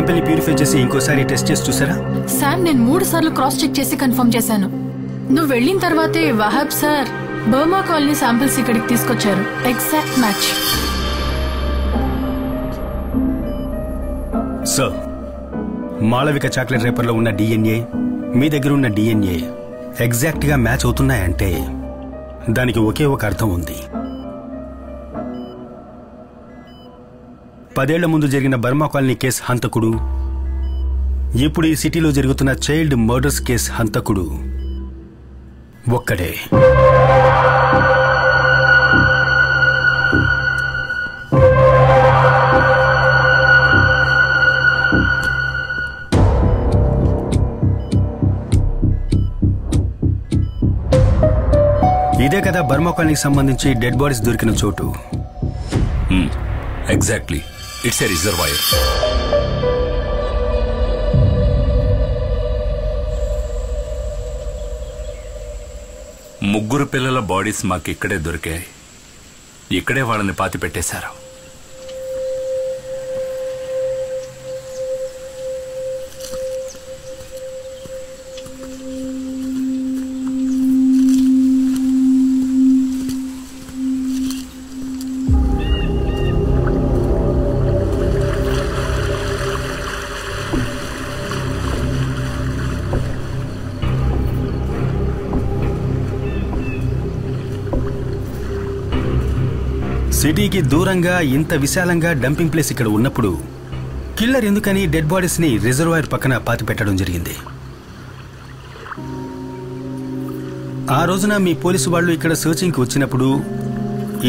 Sample ని purify చేసి ఇంకోసారి టెస్ట్ చేసి చూసారా? శామ్, నేను 3 సార్లు క్రాస్ చెక్ చేసి కన్ఫర్మ్ చేశాను. నువ్వు వెళ్ళిన తర్వాతే Wahab sir Burma colony samples ఇక్కడికి తీసుకొచ్చారు. Exact match. Sir, Malavika chocolate wrapper లో ఉన్న డిఎన్ఏ మీ దగ్గర ఉన్న డిఎన్ఏ ఎగ్జాక్ట్ గా మ్యాచ్ అవుతున్నాయంటే దానికి ఒకే ఒక అర్థం ఉంది. 10 ఏళ్ల ముందు జరిగిన బర్మా కాలనీ కేసు హంతకుడు, ఇప్పుడు ఈ సిటీలో జరుగుతున్న చైల్డ్ మర్డర్స్ కేసు హంతకుడు ఒక్కడే. ఇదే కదా బర్మా కాలనీకి సంబంధించి డెడ్ బాడీస్ దొరికిన చోటు. Exactly, it's a reservoir. ముగ్గురు పిల్లల బాడీస్ మాకు ఇక్కడే దొరికాయి. ఇక్కడే వాళ్ళని పాతి పెట్టేశారు. సిటీకి దూరంగా ఇంత విశాలంగా డంపింగ్ ప్లేస్ ఇక్కడ ఉన్నప్పుడు కిల్లర్ ఎందుకని డెడ్ బాడీస్ ని రిజర్వాయర్ పక్కన పాతి పెట్టడం జరిగింది? ఆ రోజున మీ పోలీసు వాళ్ళు ఇక్కడ సర్చింగ్ కి వచ్చినప్పుడు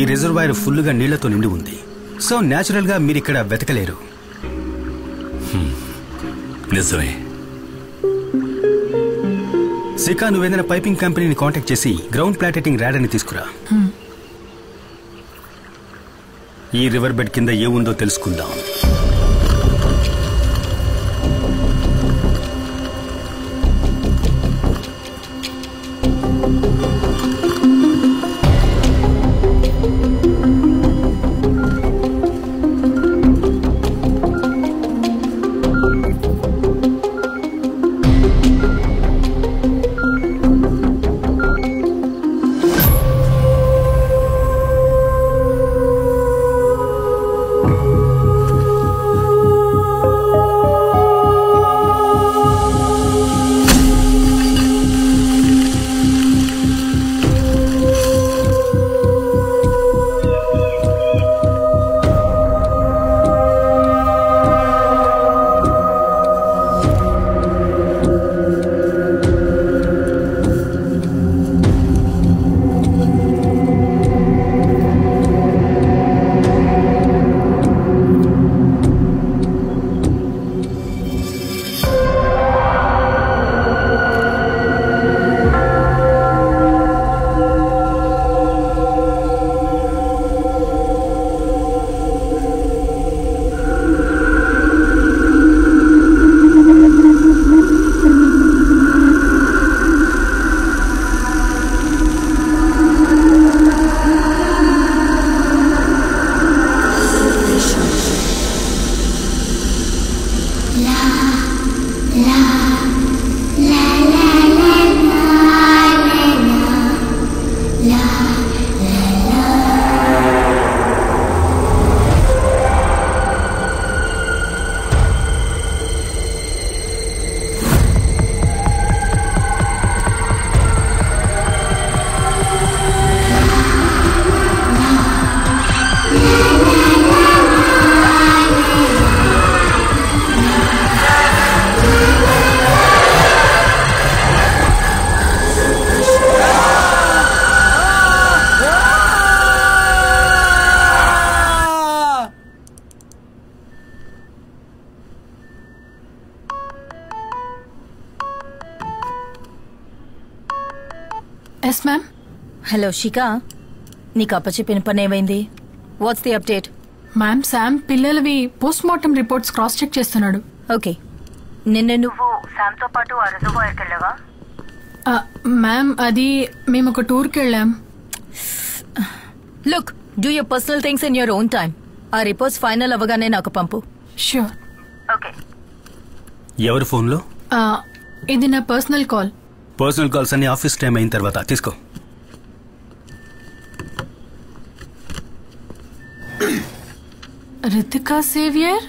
ఈ రిజర్వాయర్ ఫుల్గా నీళ్లతో నిండి ఉంది. సో న్యాచురల్ గా మీరు ఇక్కడ వెతకలేరు. నిజమే. సికా, నువ్వేదైనా పైపింగ్ కంపెనీని కాంటాక్ట్ చేసి గ్రౌండ్ ప్లాటెటింగ్ ర్యాడర్ ని తీసుకురా. ఈ రివర్ బెడ్ కింద ఏముందో తెలుసుకుందాం. Yes ma'am. హలో శిఖా, నీకు అప్పచెప్పిన పని ఏమైంది? What's the update? Ma'am, Sam పిల్లలవి post mortem reports cross check చేస్తున్నాడు. ఓకే, నిన్న నువ్వు శామ్తో పాటు ఆ రిజర్వాయర్కి వెళ్ళావా? మ్యామ్, అది మేము ఒక టూర్కి వెళ్ళాం. Look, do your personal things in your own time. ఆ రిపోర్ట్స్ ఫైనల్ అవ్వగానే నాకు పంపు. ష్యూర్. ఓకే, ఎవరి ఫోన్లో? ఇది నా పర్సనల్ కాల్. పర్సనల్ కాల్స్ అన్ని ఆఫీస్ టైం అయిన తర్వాత తీసుకో. రితికా సేవియర్,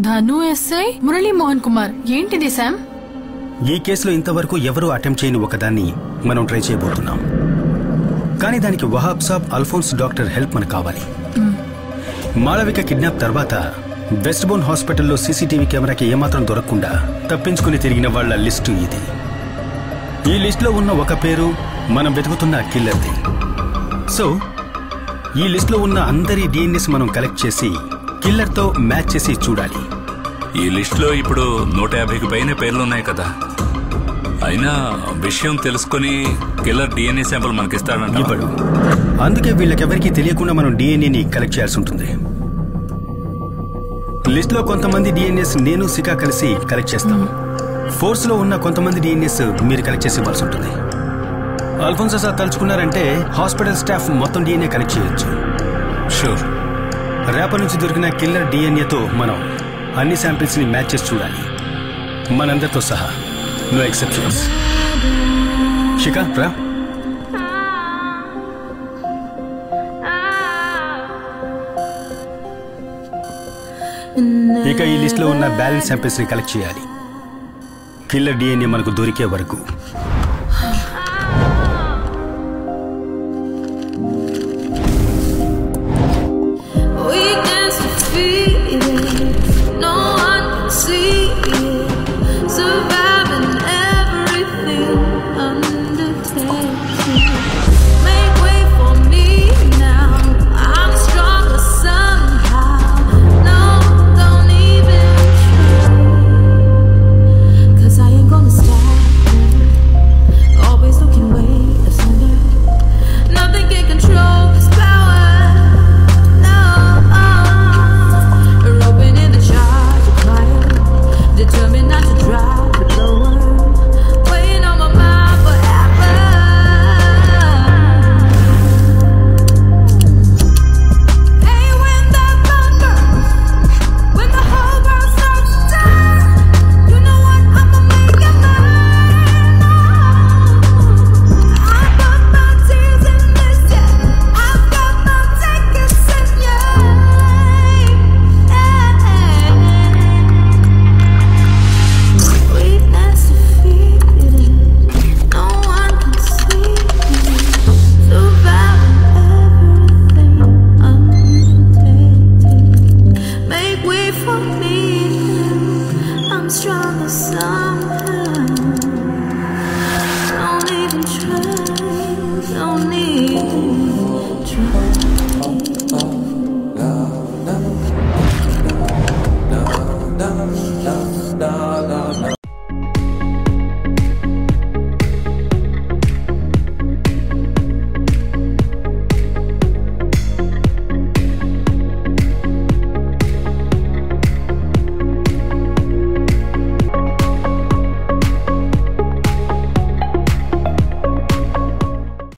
ధను ఎస్ఐ, మురళీ మోహన్ కుమార్. ఏంటిది శామ్? ఈ కేసులో ఇంతవరకు ఎవరూ అటెంప్ట్ చేయని ఒకదాన్ని మనం ట్రై చేయబోతున్నాం. కానీ దానికి వహాబ్ సాబ్, అల్ఫోన్స్ డాక్టర్ హెల్ప్ మనకు కావాలి. మాళవిక కిడ్నాప్ తర్వాత వెస్ట్ బోన్ హాస్పిటల్లో సీసీటీవీ కెమెరాకి ఏమాత్రం దొరకకుండా తప్పించుకుని తిరిగిన వాళ్ల లిస్టు ఇది. ఈ లిస్టులో ఉన్న ఒక పేరు మనం వెతుకుతున్న కిల్లర్ది. సో ఈ లిస్టులో ఉన్న అందరి డిఎన్ఎస్ మనం కలెక్ట్ చేసి కిల్లర్తో మ్యాచ్ చేసి చూడాలి. ఈ లిస్టులో ఇప్పుడు 150కి పైన పేర్లున్నాయి కదా. అయినా విషయం తెలుసుకుని కిల్లర్ డిఎన్ఏ శాంపుల్ మనకిస్తాడంట. ఇప్పుడు అందుకే వీళ్ళకెవరికి తెలియకుండా మనం డిఎన్ఏని కలెక్ట్ చేయాల్సి ఉంటుంది. లిస్ట్ లో కొంతమంది డిఎన్ఎస్ నేను సికా కలిసి కలెక్ట్ చేస్తాం. ఫోర్స్ లో ఉన్న కొంతమంది డిఎన్ఎస్ మీరు కలెక్ట్ చేసి ఇవ్వాల్సి ఉంటుంది. అల్ఫోన్సో సార్ తలుచుకున్నారంటే హాస్పిటల్ స్టాఫ్ మొత్తం డిఎన్ఏ కలెక్ట్ చేయొచ్చు. షూర్. రేపటి నుంచి దొరికిన కిల్లర్ డిఎన్ఏతో మనం అన్ని శాంపిల్స్ ని మ్యాచ్ చేసి చూడాలి, మనందరితో సహా. No exceptions. శిఖా రా. ఇక ఈ లిస్ట్ లో ఉన్న బ్యాలెన్స్ శాంపిల్స్ ని కలెక్ట్ చేయాలి. కిల్లర్ డిఎన్ఏ మనకు దొరికే వరకు.